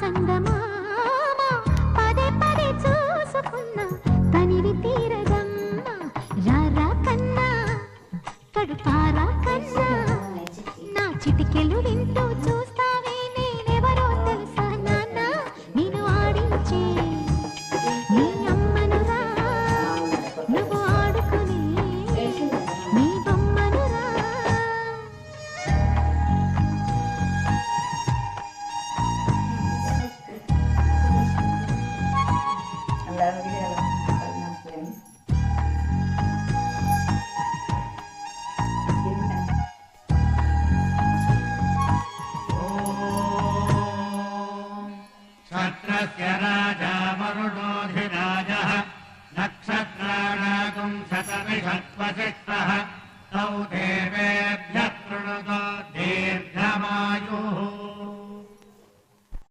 చందమామ పదే పదే చూసుకున్నా తనివి తీరదమ్మ రారా కన్నా కడుపారా కన్నా నా చిటికెలు వింటూ చూస్తావే నేనెవరో తెలుసా నాన్న నేను ఆడించే నీ అమ్మనురా నువ్వు ఆడుకునే నీ బొమ్మనురా क्षत्रस्य राजा वरुणोऽधिराजः नक्षत्राणागुं शतमिषत्वसिक्तः तौ देवेभ्यो